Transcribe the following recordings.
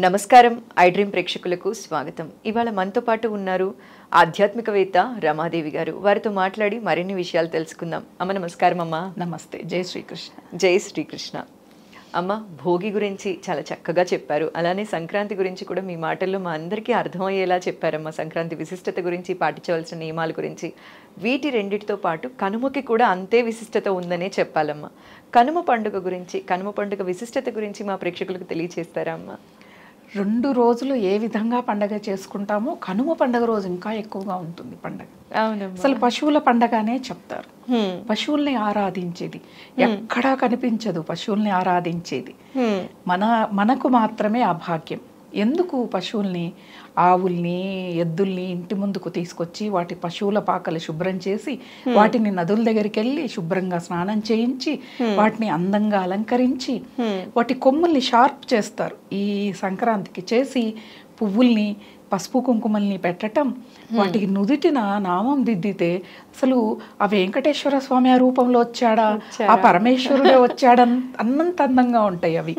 నమస్కారం I dream ప్రేక్షకులకు స్వాగతం. ఇవాళ మనతో పాటు ఉన్నారు ఆధ్యాత్మికవేత్త రమాదేవి గారు. వారితో మాట్లాడి మరిన్ని విషయాలు తెలుసుకుందాం. అమ్మ నమస్కారం. అమ్మ నమస్తే. జై శ్రీకృష్ణ. జై శ్రీకృష్ణ. అమ్మ, భోగి గురించి చాలా చక్కగా చెప్పారు. అలానే సంక్రాంతి గురించి కూడా మీ మాటల్లో మా అందరికీ అర్థమయ్యేలా చెప్పారమ్మ. సంక్రాంతి విశిష్టత గురించి, పాటించవలసిన నియమాల గురించి. వీటి రెండిటితో పాటు కనుమకి కూడా అంతే విశిష్టత ఉందనే చెప్పాలమ్మా. కనుమ పండుగ గురించి, కనుమ పండుగ విశిష్టత గురించి మా ప్రేక్షకులకు తెలియచేస్తారా అమ్మ? 2 రోజులు ఏ విధంగా పండగ చేసుకుంటామో కనుమ పండగ రోజు ఇంకా ఎక్కువగా ఉంటుంది పండగ. అసలు పశువుల పండగనే చెప్తారు. పశువుల్ని ఆరాధించేది ఎక్కడా కనిపించదు. పశువుల్ని ఆరాధించేది మనకు మాత్రమే ఆ భాగ్యం. ఎందుకు పశువుల్ని, ఆవుల్ని, ఎద్దుల్ని ఇంటి ముందుకు తీసుకొచ్చి వాటి పశువుల పాకలు శుభ్రం చేసి వాటిని నదుల దగ్గరికి వెళ్ళి శుభ్రంగా స్నానం చేయించి వాటిని అందంగా అలంకరించి వాటి కొమ్ముల్ని షార్ప్ చేస్తారు. ఈ సంక్రాంతికి చేసి పువ్వుల్ని, పసుపు కుంకుమల్ని పెట్టటం, వాటికి నుదుటిన నామం దిద్దితే అసలు ఆ వెంకటేశ్వర స్వామి ఆ రూపంలో వచ్చాడా, ఆ పరమేశ్వరుడే వచ్చాడా అన్నంత అందంగా ఉంటాయి అవి.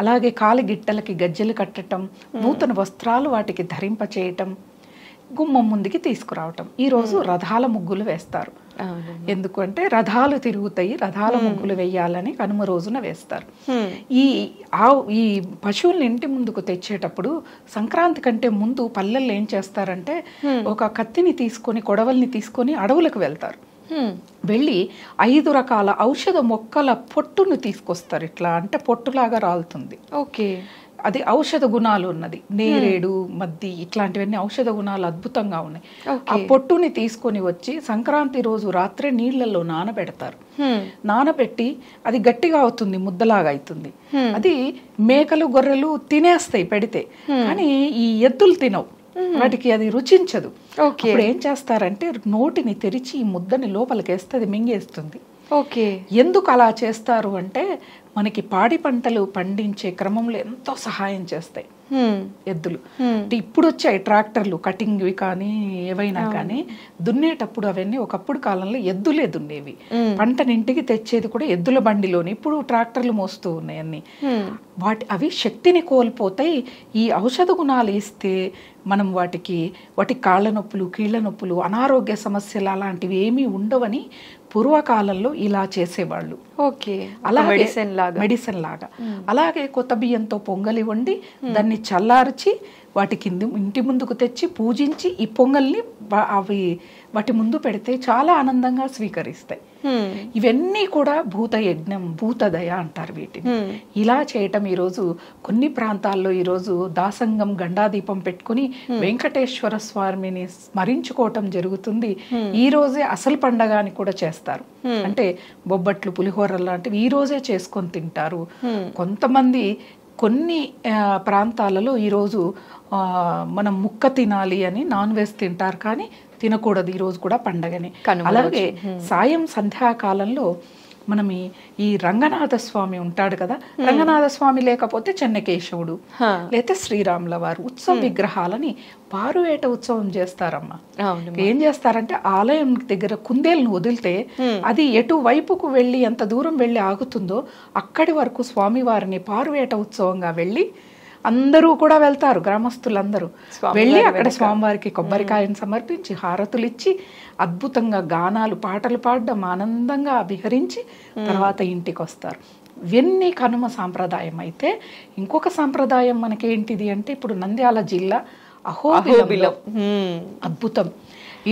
అలాగే కాలి గిట్టలకి గజ్జెలు కట్టడం, నూతన వస్త్రాలు వాటికి ధరింప చేయటం, గుమ్మం ముందుకి తీసుకురావటం. ఈరోజు రథాల ముగ్గులు వేస్తారు. ఎందుకంటే రథాలు తిరుగుతాయి, రథాల ముగ్గులు వేయాలని కనుమ రోజున వేస్తారు. ఈ పశువుల్ని ఇంటి ముందుకు తెచ్చేటప్పుడు సంక్రాంతి కంటే ముందు పల్లెల్లో ఏం చేస్తారంటే ఒక కత్తిని తీసుకొని, కొడవల్ని తీసుకొని అడవులకు వెళ్తారు. వెళ్ళి 5 రకాల ఔషధ మొక్కల పొట్టును తీసుకొస్తారు. ఇట్లా అంటే పొట్టులాగా రాలుతుంది. ఓకే, అది ఔషధ గుణాలు ఉన్నది. నేరేడు, మద్ది ఇట్లాంటివన్నీ ఔషధ గుణాలు అద్భుతంగా ఉన్నాయి. ఆ పొట్టుని తీసుకొని వచ్చి సంక్రాంతి రోజు రాత్రే నీళ్లలో నానబెడతారు. నానబెట్టి అది గట్టిగా అవుతుంది, ముద్దలాగా అవుతుంది. అది మేకలు, గొర్రెలు తినేస్తాయి పెడితే, కానీ ఈ ఎద్దులు తినవు. వాటికి అది రుచించదు. అప్పుడు ఏం చేస్తారంటే నోటిని తెరిచి ఈ ముద్దని లోపలికేస్తే అది మింగేస్తుంది. ఓకే, ఎందుకు అలా చేస్తారు అంటే మనకి పాడి పంటలు పండించే క్రమంలో ఎంతో సహాయం చేస్తాయి ఎద్దులు. ఇప్పుడు వచ్చాయి ట్రాక్టర్లు, కటింగ్వి కానీ ఏవైనా కానీ. దున్నేటప్పుడు అవన్నీ ఒకప్పుడు కాలంలో ఎద్దులే దున్నేవి. పంటని ఇంటికి తెచ్చేది కూడా ఎద్దుల బండిలోని. ఇప్పుడు ట్రాక్టర్లు మోస్తూ ఉన్నాయి అన్ని. అవి శక్తిని కోల్పోతాయి. ఈ ఔషధ గుణాలు ఇస్తే మనం వాటి కాళ్ళ నొప్పులు, కీళ్ళ నొప్పులు, అనారోగ్య సమస్యలు అలాంటివి ఏమీ ఉండవని పూర్వకాలంలో ఇలా చేసేవాళ్ళు. ఓకే, అలాగే మెడిసిన్ లాగా. అలాగే కొత్త బియ్యంతో పొంగలి వండి దాన్ని చల్లార్చి వాటికి ఇంటి ముందుకు తెచ్చి పూజించి ఈ పొంగల్ని వాటి ముందు పెడితే చాలా ఆనందంగా స్వీకరిస్తాయి. ఇవన్నీ కూడా భూత యజ్ఞం, భూతదయ అంటారు వీటిని. ఇలా చేయటం ఈరోజు కొన్ని ప్రాంతాల్లో ఈరోజు దాసంగం, గండాదీపం పెట్టుకుని వెంకటేశ్వర స్వామిని స్మరించుకోవటం జరుగుతుంది. ఈ రోజే అసలు పండగ అని కూడా చేస్తారు. అంటే బొబ్బట్లు, పులిహోరలు లాంటివి ఈ రోజే చేసుకొని తింటారు. కొంతమంది కొన్ని ప్రాంతాలలో ఈరోజు మనం ముక్క తినాలి అని నాన్ వెజ్ తింటారు, కానీ తినకూడదు. ఈరోజు కూడా పండగని. అలాగే సాయం సంధ్యాకాలంలో మనం ఈ రంగనాథ స్వామి ఉంటాడు కదా, రంగనాథ స్వామి లేకపోతే చెన్నకేశవుడు, లేకపోతే శ్రీరాముల వారు ఉత్సవ విగ్రహాలని పారువేట ఉత్సవం చేస్తారమ్మా. ఏం చేస్తారంటే ఆలయం దగ్గర కుందేలను వదిలితే అది ఎటు వైపుకు వెళ్ళి ఎంత దూరం వెళ్ళి ఆగుతుందో అక్కడి వరకు స్వామివారిని పారువేట ఉత్సవంగా వెళ్ళి అందరూ కూడా వెళ్తారు. గ్రామస్తులందరూ వెళ్ళి అక్కడ స్వామివారికి కొబ్బరికాయను సమర్పించి హారతులు ఇచ్చి అద్భుతంగా గానాలు, పాటలు పాడడం, ఆనందంగా విహరించి తర్వాత ఇంటికి వస్తారు. ఇవన్నీ కనుమ సాంప్రదాయం. అయితే ఇంకొక సాంప్రదాయం మనకేంటిది అంటే ఇప్పుడు నంద్యాల జిల్లా అహోబిలం అద్భుతం.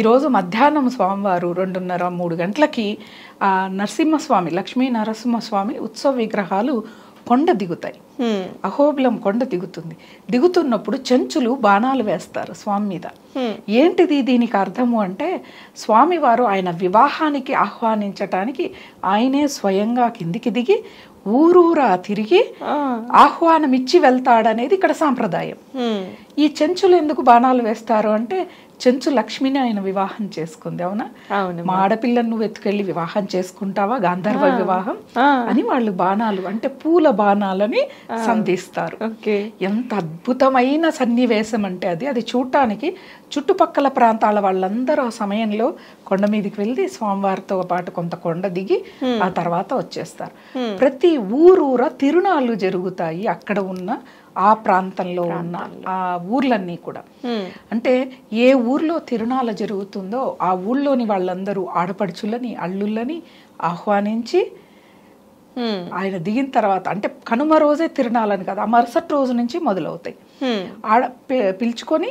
ఈరోజు మధ్యాహ్నం స్వామివారు 2:30-3 గంటలకి నరసింహస్వామి, లక్ష్మీ నరసింహస్వామి ఉత్సవ విగ్రహాలు కొండ దిగుతాయి. అహోబిలం కొండ దిగుతున్నప్పుడు చెంచులు బాణాలు వేస్తారు స్వామి మీద. ఏంటిది దీనికి అర్థము అంటే స్వామివారు ఆయన వివాహానికి ఆహ్వానించటానికి ఆయనే స్వయంగా కిందికి దిగి ఊరూరా తిరిగి ఆహ్వానం ఇచ్చి వెళ్తాడనేది ఇక్కడ సాంప్రదాయం. ఈ చెంచులు ఎందుకు బాణాలు వేస్తారు అంటే చెంచు లక్ష్మిని ఆయన వివాహం చేసుకుంది. అవునా, మా ఆడపిల్లను నువ్వు ఎత్తుకెళ్ళి వివాహం చేసుకుంటావా, గాంధర్వ వివాహం అని వాళ్ళు బాణాలు అంటే పూల బాణాలని సంధిస్తారు. ఎంత అద్భుతమైన సన్నివేశం అంటే అది చూడటానికి చుట్టుపక్కల ప్రాంతాల వాళ్ళందరూ ఆ సమయంలో కొండ మీదకి వెళ్ళి స్వామివారితో పాటు కొంత కొండ దిగి ఆ తర్వాత వచ్చేస్తారు. ప్రతి ఊరూర తిరునాళ్ళు జరుగుతాయి. అక్కడ ఉన్న ఆ ప్రాంతంలో ఉన్న ఆ ఊర్లన్నీ కూడా. అంటే ఏ ఊర్లో తిరునాళ్ళ జరుగుతుందో ఆ ఊళ్ళోని వాళ్ళందరూ ఆడపడుచులని అల్లుళ్ళని ఆహ్వానించి ఆయన దిగిన తర్వాత, అంటే కనుమ రోజే తిరునాళ్ళని కదా, ఆ మరుసటి రోజు నుంచి మొదలవుతాయి. ఆడ పిలుచుకొని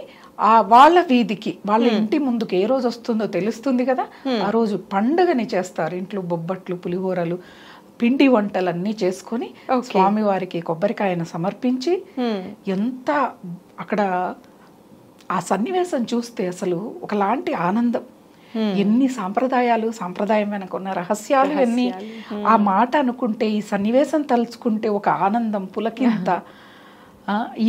ఆ వాళ్ళ వీధికి, వాళ్ళ ఇంటి ముందుకు ఏ రోజు వస్తుందో తెలుస్తుంది కదా, ఆ రోజు పండుగని చేస్తారు. ఇంట్లో బొబ్బట్లు, పులిహోరలు, పిండి వంటలన్నీ చేసుకొని స్వామివారికి కొబ్బరికాయను సమర్పించి, ఎంత అక్కడ ఆ సన్నివేశం చూస్తే అసలు ఒకలాంటి ఆనందం. ఎన్ని సాంప్రదాయం వెనక ఉన్న రహస్యాలు ఎన్ని, ఆ మాట అనుకుంటే, ఈ సన్నివేశం తలుచుకుంటే ఒక ఆనందం, పులకింత,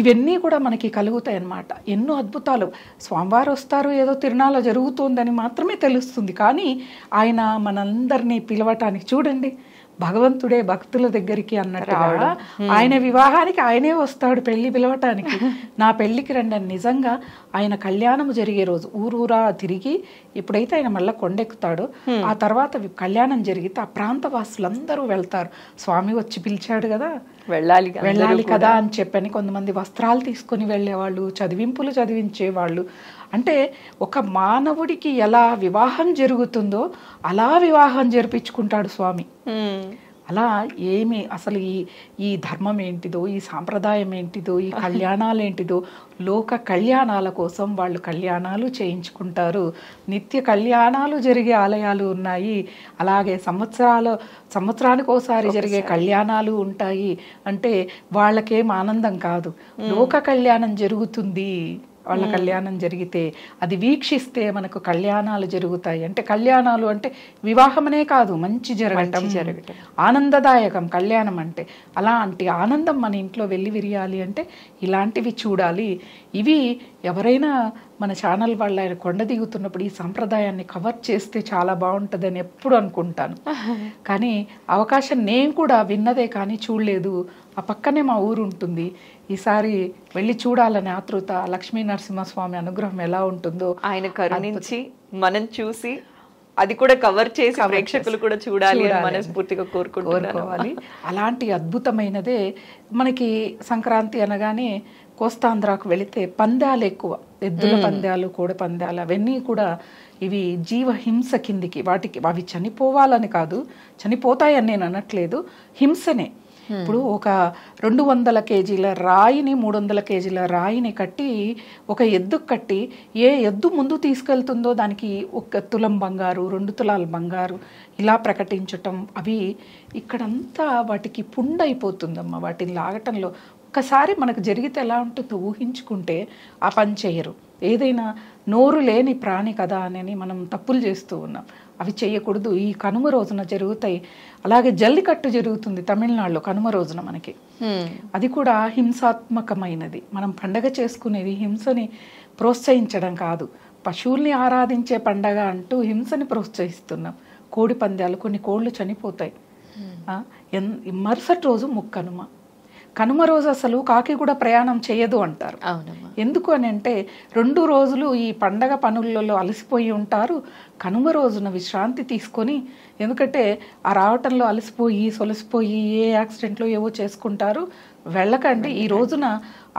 ఇవన్నీ కూడా మనకి కలుగుతాయి అన్నమాట. ఎన్నో అద్భుతాలు. స్వామివారు వస్తారు, ఏదో తిరునాళ్ళ జరుగుతుందని మాత్రమే తెలుస్తుంది, కానీ ఆయన మనందరినీ పిలవటానికి చూడండి, భగవంతుడే భక్తుల దగ్గరికి అన్నట్టుగా ఆయన వివాహానికి ఆయనే వస్తాడు, పెళ్లి పిలవటానికి. నా పెళ్లికి రండి అని. నిజంగా ఆయన కళ్యాణం జరిగే రోజు ఊరూరా తిరిగి, ఎప్పుడైతే ఆయన మళ్ళీ కొండెక్కుతాడో ఆ తర్వాత కళ్యాణం జరిగితే ఆ ప్రాంత వాసులందరూ వెళ్తారు. స్వామి వచ్చి పిలిచాడు కదా, వెళ్ళాలి కదా అని చెప్పని కొంతమంది వస్త్రాలు తీసుకొని వెళ్ళేవాళ్ళు, చదివింపులు చదివించేవాళ్ళు. అంటే ఒక మానవుడికి ఎలా వివాహం జరుగుతుందో అలా వివాహం జరిపించుకుంటాడు స్వామి. అలా ఏమి అసలు ఈ ధర్మం ఏంటిదో, ఈ సాంప్రదాయం ఏంటిదో, ఈ కళ్యాణాలు ఏంటిదో, లోక కళ్యాణాల కోసం వాళ్ళు కళ్యాణాలు చేయించుకుంటారు. నిత్య కళ్యాణాలు జరిగే ఆలయాలు ఉన్నాయి. అలాగే సంవత్సరానికి ఒకసారి జరిగే కళ్యాణాలు ఉంటాయి. అంటే వాళ్ళకేం ఆనందం కాదు, లోక కళ్యాణం జరుగుతుంది. వాళ్ళ కళ్యాణం జరిగితే అది వీక్షిస్తే మనకు కళ్యాణాలు జరుగుతాయి. అంటే కళ్యాణాలు అంటే వివాహమనే కాదు, మంచి జరగటం, ఆనందదాయకం కళ్యాణం అంటే. అలాంటి ఆనందం మన ఇంట్లో వెళ్ళి విరియాలి అంటే ఇలాంటివి చూడాలి. ఇవి ఎవరైనా మన ఛానల్ వాళ్ళ ఆయన కొండ దిగుతున్నప్పుడు ఈ సాంప్రదాయాన్ని కవర్ చేస్తే చాలా బాగుంటుందని ఎప్పుడు అనుకుంటాను. కానీ అవకాశం నేను కూడా విన్నదే కానీ చూడలేదు. ఆ పక్కనే మా ఊరు ఉంటుంది. ఈసారి వెళ్ళి చూడాలని ఆతృత. లక్ష్మీ నరసింహస్వామి అనుగ్రహం ఎలా ఉంటుందో, ఆయన కరుణించి మనం చూసి అది కూడా కవర్ చేసి ప్రేక్షకులు కూడా చూడాలి అని మనస్ఫూర్తిగా కోరుకోవాలి. అలాంటి అద్భుతమైనదే మనకి సంక్రాంతి అనగానే కోస్తాంధ్రకు వెళితే పందాలు ఎక్కువ, ఎద్దుల పందాలు, కోడి పందాలు, అవన్నీ కూడా ఇవి జీవహింస కిందికి. వాటికి అవి చనిపోవాలని కాదు, చనిపోతాయని నేను అనట్లేదు, హింసనే. ఇప్పుడు ఒక 200 కేజీల రాయిని 300 కేజీల రాయిని కట్టి ఒక ఎద్దుకు కట్టి ఏ ఎద్దు ముందు తీసుకెళ్తుందో దానికి 1 తులం బంగారు, 2 తులాల బంగారు ఇలా ప్రకటించటం, అవి ఇక్కడంతా వాటికి పుండైపోతుందమ్మా వాటిని లాగటంలో. ఒక్కసారి మనకు జరిగితే ఎలా ఉంటుందో ఊహించుకుంటే ఆ పని చేయరు. ఏదైనా నోరు లేని ప్రాణి కదా అని మనం తప్పులు చేస్తూ ఉన్నాం. అవి చేయకూడదు. ఈ కనుమ రోజున జరుగుతాయి. అలాగే జల్లికట్టు జరుగుతుంది తమిళనాడులో కనుమ రోజున మనకి. అది కూడా హింసాత్మకమైనది. మనం పండగ చేసుకునేది హింసని ప్రోత్సహించడం కాదు, పశువుల్ని ఆరాధించే పండగ అంటూ హింసని ప్రోత్సహిస్తున్నాం. కోడి పందాలు, కొన్ని కోళ్ళు చనిపోతాయి. మరుసటి రోజు ముక్కనుమ. కనుమ రోజు అసలు కాకి కూడా ప్రయాణం చేయదు అంటారు. ఎందుకు అని అంటే 2 రోజులు ఈ పండగ పనులలో అలసిపోయి ఉంటారు. కనుమ రోజున విశ్రాంతి తీసుకొని, ఎందుకంటే ఆ రావటంలో అలసిపోయి సొలసిపోయి ఏ యాక్సిడెంట్లో ఏవో చేసుకుంటారు. వెళ్ళకండి, ఈ రోజున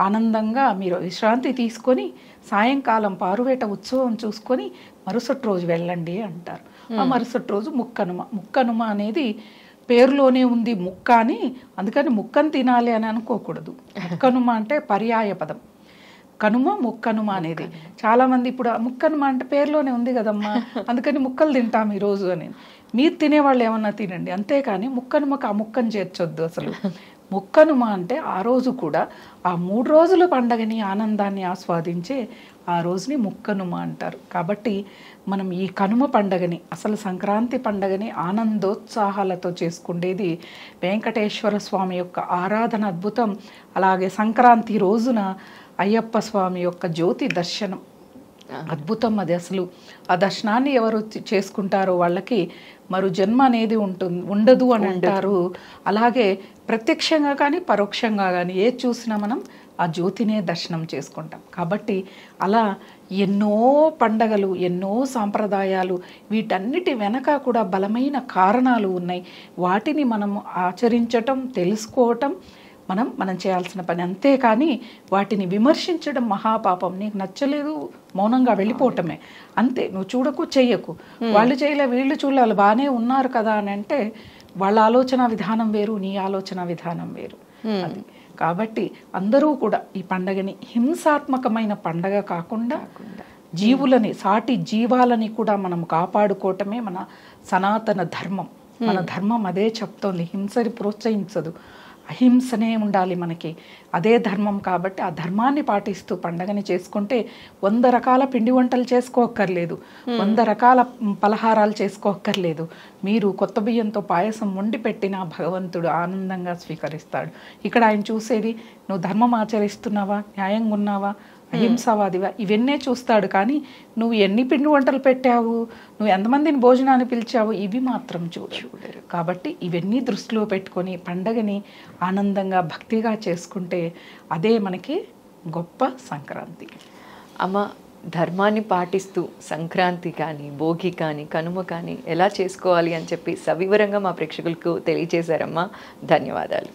ఆనందంగా మీరు విశ్రాంతి తీసుకొని సాయంకాలం పారువేట ఉత్సవం చూసుకొని మరుసటి రోజు వెళ్ళండి అంటారు. ఆ మరుసటి రోజు ముక్కనుమ. ముక్కనుమ అనేది పేరులోనే ఉంది ముక్క అని, అందుకని ముక్కను తినాలి అని అనుకోకూడదు. ముక్కనుమ అంటే పర్యాయ పదం. కనుమ ముక్కనుమ అనేది చాలామంది ఇప్పుడు ముక్కనుమ అంటే పేరులోనే ఉంది కదమ్మా, అందుకని ముక్కలు తింటాం ఈరోజు అని. మీరు తినేవాళ్ళు ఏమన్నా తినండి, అంతేకాని ముక్కనుమకు ఆ ముక్కను చేర్చొద్దు. అసలు ముక్కనుమ అంటే ఆ రోజు కూడా ఆ 3 రోజుల పండగని ఆనందాన్ని ఆస్వాదించే ఆ రోజుని ముక్కనుమ అంటారు. కాబట్టి మనం ఈ కనుమ పండగని, అసలు సంక్రాంతి పండగని ఆనందోత్సాహాలతో చేసుకునేది వెంకటేశ్వర స్వామి యొక్క ఆరాధన అద్భుతం. అలాగే సంక్రాంతి రోజున అయ్యప్ప స్వామి యొక్క జ్యోతి దర్శనం అద్భుతం. అది అసలు ఆ దర్శనాన్ని ఎవరు చేసుకుంటారో వాళ్ళకి మరో జన్మ అనేది ఉండదు అని అంటారు. అలాగే ప్రత్యక్షంగా కానీ పరోక్షంగా కానీ ఏది చూసినా మనం ఆ జ్యోతినే దర్శనం చేసుకుంటాం. కాబట్టి అలా ఎన్నో పండగలు, ఎన్నో సాంప్రదాయాలు, వీటన్నిటి వెనక కూడా బలమైన కారణాలు ఉన్నాయి. వాటిని మనం ఆచరించటం, తెలుసుకోవటం, మనం చేయాల్సిన పని. అంతేకాని వాటిని విమర్శించడం మహాపాపం. నీకు నచ్చలేదు మౌనంగా వెళ్ళిపోవటమే అంతే. నువ్వు చూడకు చెయ్యకు, వాళ్ళు చేయలే వీళ్ళు చూడలే వాళ్ళు బాగానే ఉన్నారు కదా అని అంటే వాళ్ళ ఆలోచన విధానం వేరు, నీ ఆలోచన విధానం వేరు. అది కాబట్టి అందరూ కూడా ఈ పండగని హింసాత్మకమైన పండగ కాకుండా జీవులని, సాటి జీవాలని కూడా మనం కాపాడుకోవటమే మన సనాతన ధర్మం. మన ధర్మం అదే చెప్తోంది, హింసని ప్రోత్సహించదు, అహింసనే ఉండాలి మనకి, అదే ధర్మం. కాబట్టి ఆ ధర్మాన్ని పాటిస్తూ పండగని చేసుకుంటే 100 రకాల పిండి వంటలు చేసుకోక్కర్లేదు, 100 రకాల పలహారాలు చేసుకోక్కర్లేదు. మీరు కొత్త బియ్యంతో పాయసం వండి పెట్టినా భగవంతుడు ఆనందంగా స్వీకరిస్తాడు. ఇక్కడ ఆయన చూసేది నువ్వు ధర్మం ఆచరిస్తున్నావా, న్యాయంగా ఉన్నావా, అహింసావాదివా, ఇవన్నీ చూస్తాడు. కానీ నువ్వు ఎన్ని పిండి వంటలు పెట్టావు, నువ్వు ఎంతమందిని భోజనాన్ని పిలిచావు, ఇవి మాత్రం చూడరు. కాబట్టి ఇవన్నీ దృష్టిలో పెట్టుకొని పండగని ఆనందంగా భక్తిగా చేసుకుంటే అదే మనకి గొప్ప సంక్రాంతి. అమ్మ, ధర్మాన్ని పాటిస్తూ సంక్రాంతి కానీ, భోగి కానీ, కనుమ కానీ ఎలా చేసుకోవాలి అని చెప్పి సవివరంగా మా ప్రేక్షకులకు తెలియజేశారమ్మా. ధన్యవాదాలు.